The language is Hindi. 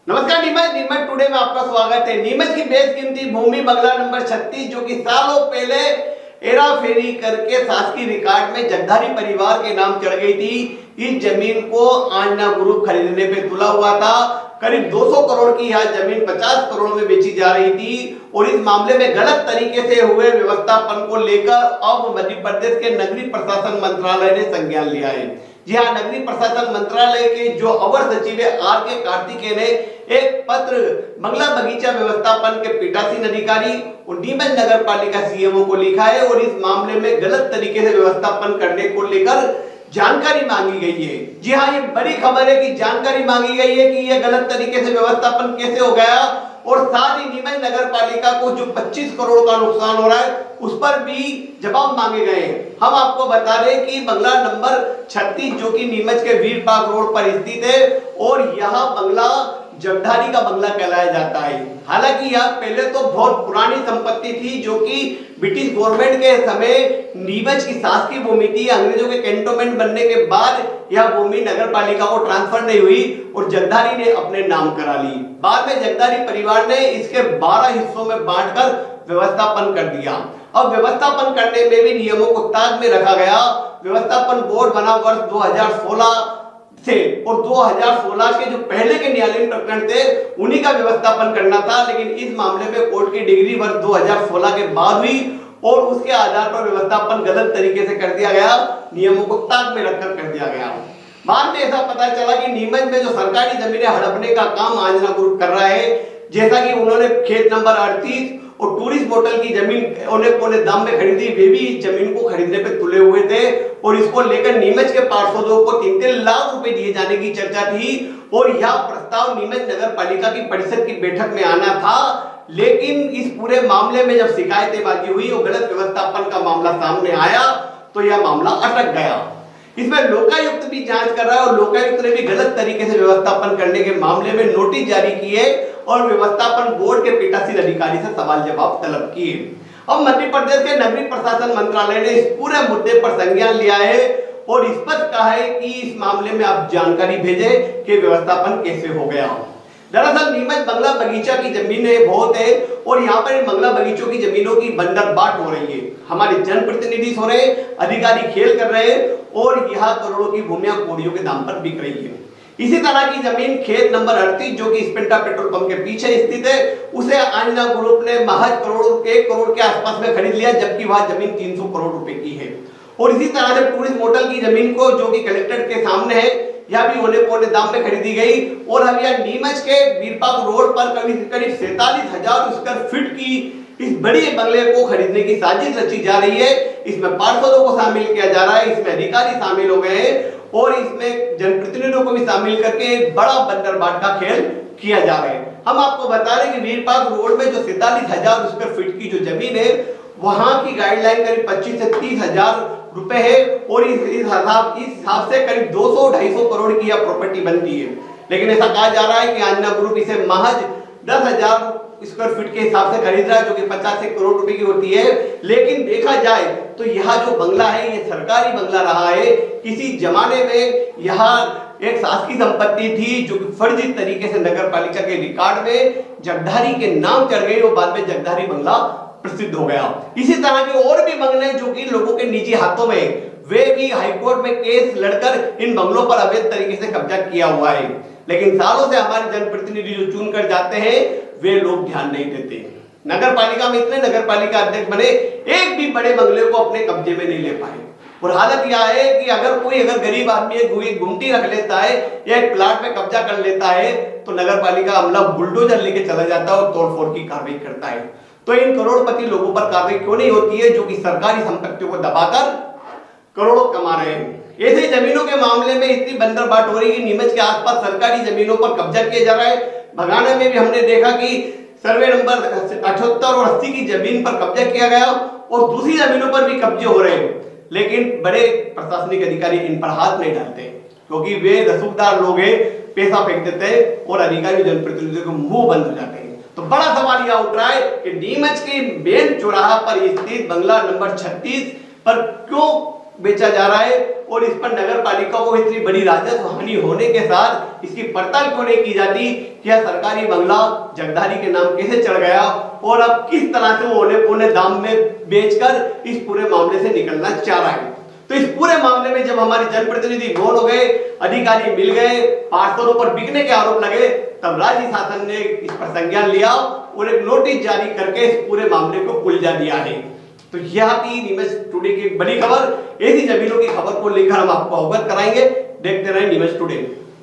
नमस्कार नीमच टुडे में आपका स्वागत है। नीमच की बेशकीमती भूमि बंगला नंबर 36 जो कि सालों पहले हेरा फेरी करके शासकीय रिकॉर्ड में जगधारी परिवार के नाम चढ़ गई थी। इस जमीन को आंजना ग्रुप खरीदने पे तुला हुआ था। करीब 200 करोड़ की यह जमीन 50 करोड़ में बेची जा रही थी और इस मामले में गलत तरीके से हुए व्यवस्थापन को लेकर अब मध्य प्रदेश के नगरीय प्रशासन मंत्रालय ने संज्ञान लिया है। जी हाँ, नगरीय प्रशासन मंत्रालय के जो अवर सचिव है R.K. कार्तिकेय ने एक पत्र बंगला बगीचा व्यवस्थापन के पीठासीन अधिकारी और नीमच नगर पालिका सीएमओ को लिखा है और इस मामले में गलत तरीके से व्यवस्थापन करने को लेकर जानकारी मांगी गई है। जी हाँ, ये बड़ी खबर है कि जानकारी मांगी गई है कि ये गलत तरीके से व्यवस्थापन कैसे हो गया और साथ ही नीमच नगर पालिका को जो 25 करोड़ का नुकसान हो रहा है उस पर भी जवाब मांगे गए हैं। हम आपको बता दें कि बंगला नंबर 36 जो कि नीमच के वीर पार्क रोड पर स्थित है और यह बंगला जगधारी का बंगला कहलाया जाता है। हालांकि यह पहले तो बहुत पुरानी संपत्ति थी जो कि ब्रिटिश गवर्नमेंट के समय नीमच की शासकीय भूमि थी। अंग्रेजों के कैंटोनमेंट बनने के बाद यह भूमि नगर पालिका को ट्रांसफर नहीं हुई और जगधारी ने अपने नाम करा ली। बाद में जगधारी परिवार ने इसके 12 हिस्सों में बांटकर व्यवस्थापन कर दिया। अब व्यवस्थापन करने में भी नियमों को ताक में रखा गया। व्यवस्थापन बोर्ड बना वर्ष 2016 से और 2016 के जो पहले के न्यायालयीन प्रकरण थे उन्हीं का व्यवस्थापन करना था, लेकिन इस मामले में कोर्ट की डिग्री वर्ष 2016 के बाद हुई और उसके आधार पर व्यवस्थापन गलत तरीके से कर दिया गया, नियमों को ताक में रखकर कर दिया गया। बाद में ऐसा पता चला कि नीमच में जो सरकारी जमीनें हड़पने का काम आंजना ग्रुप कर रहा है, जैसा कि उन्होंने खेत नंबर 38 और टूरिस्ट होटल की जमीन औने दाम में खरीदी, वे भी इस जमीन को खरीदने पे तुले हुए थे और इसको लेकर नीमच के पार्षदों को 3-3 लाख रुपए दिए जाने की चर्चा थी और यह प्रस्ताव नीमच नगर पालिका की परिषद की बैठक में आना था। लेकिन इस पूरे मामले में जब शिकायतेबाजी हुई और गलत व्यवस्थापन का मामला सामने आया तो यह मामला अटक गया। इसमें लोकायुक्त भी जांच कर रहा है और लोकायुक्त ने भी गलत तरीके से व्यवस्थापन करने के मामले में नोटिस जारी किए और व्यवस्थापन बोर्ड के पीठासीन अधिकारी से सवाल जवाब तलब किए। अब मध्य प्रदेश के नगरीय प्रशासन मंत्रालय ने इस पूरे मुद्दे पर संज्ञान लिया है और स्पष्ट कहा है कि इस मामले में आप जानकारी भेजें कि व्यवस्थापन कैसे हो गया। दरअसल नीमच बंगला बगीचा की जमीनें बहुत है और यहाँ पर बंगला बगीचों की जमीनों की बंदरबाट हो रही है। हमारे जनप्रतिनिधि हो रहे, अधिकारी खेल कर रहे और यह करोड़ों की भूमियां कोड़ियों के दाम पर बिक रही है। इसी तरह की जमीन खेत नंबर 38 जो कि स्पेंटा पेट्रोल पंप के पीछे स्थित है, उसे आंजना ग्रुप ने महज 1 करोड़ के आसपास में खरीद लिया, जबकि वह जमीन 300 करोड़ रुपए की है। और इसी तरह से टूरिस्ट होटल की जमीन को जो कि कलेक्टेड के सामने है, यह भी होने पौने दाम में खरीदी गई और अब यह नीमच के वीरपाक रोड पर करीब 47,000 स्क्वायर फीट की इस बड़ी बंगले को खरीदने की साजिश रची जा रही है। इसमें पार्षदों को शामिल किया जा रहा है, इसमें अधिकारी शामिल हो गए हैं और इसमें जनप्रतिनिधियों को भी शामिल करके एक बड़ा बंदरबाट का खेल किया जा रहा है। हम आपको बता रहे हैं कि वीरपाक रोड में जो 47,000 स्क्वायर फीट की जो जमीन है, वहां की गाइडलाइन करीब 25 से 30,000 रुपए है और इस हिसाब से करीब 200-250 करोड़ की यह प्रॉपर्टी बनती है। लेकिन ऐसा कहा जा रहा है कि आंजना ग्रुप इसे महज 10,000 स्क्वायर फीट के हिसाब से खरीद रहा है, जो कि 50 करोड़ रुपए की होती है। लेकिन देखा जाए तो यह जो बंगला है ये सरकारी बंगला रहा है। किसी जमाने में यह एक शासकीय संपत्ति थी जो कि फर्जी तरीके से नगर पालिका के रिकॉर्ड में जगधारी के नाम चढ़ गई और बाद में जगधारी बंगला प्रसिद्ध हो गया। इसी तरह के और भी बंगले जो कि लोगों के निजी हाथों में, वे भी हाईकोर्ट में केस लड़कर इन बंगलों पर अवैध तरीके से कब्जा किया हुआ है। लेकिन सालों से हमारे जनप्रतिनिधि जो चुन कर जाते हैं वे लोग ध्यान नहीं देते। नगर पालिका में इतने नगर पालिका अध्यक्ष बने, एक भी बड़े बंगले को अपने कब्जे में नहीं ले पाए। और हालत यह है कि अगर गरीब आदमी एक गुमटी रख लेता है या एक प्लाट में कब्जा कर लेता है तो नगर पालिका अमला बुलडोजर लेके चला जाता है और तोड़फोड़ की कार्रवाई करता है। तो इन करोड़पति लोगों पर कार्रवाई क्यों नहीं होती है जो कि सरकारी संपत्तियों को दबाकर करोड़ों कमा रहे हैं। ऐसे जमीनों के मामले में इतनी बंदरबाट हो रही है कि नीमच के आसपास सरकारी जमीनों पर कब्जा किया जा रहा है। भगाने में भी हमने देखा कि सर्वे नंबर 78 और 80 की जमीन पर कब्जा किया गया और दूसरी जमीनों पर भी कब्जे हो रहे हैं। लेकिन बड़े प्रशासनिक अधिकारी इन पर हाथ नहीं डालते क्योंकि वे रसूखदार लोग हैं, पैसा फेंक देते हैं और अधिकारी जनप्रतिनिधियों के मुंह बंद हो जाते हैं। तो बड़ा सवाल यह उठ रहा है कि नीमच के मेन चौराहा पर स्थित बंगला नंबर 36 पर क्यों बेचा जा रहा है और इस पर नगर पालिका को इतनी बड़ी राजस्व हानि होने के साथ इसकी पड़ताल क्यों नहीं की जाती कि यह सरकारी बंगला जगधारी के नाम कैसे चढ़ गया और अब किस तरह से वो औने पौने दाम में बेचकर इस पूरे मामले से निकलना चाह रहा है। तो इस पूरे मामले में जब हमारे जनप्रतिनिधि मौन हो गए, अधिकारी मिल गए, पार्षदों पर बिकने के आरोप लगे, तब राज्य शासन ने इस पर संज्ञान लिया और एक नोटिस जारी करके इस पूरे मामले को उलझा दिया है। तो यह थी नीमच टुडे की बड़ी खबर। ऐसी जमीनों की खबर को लेकर हम आपको अवगत कराएंगे। देखते रहे नीमच टुडे।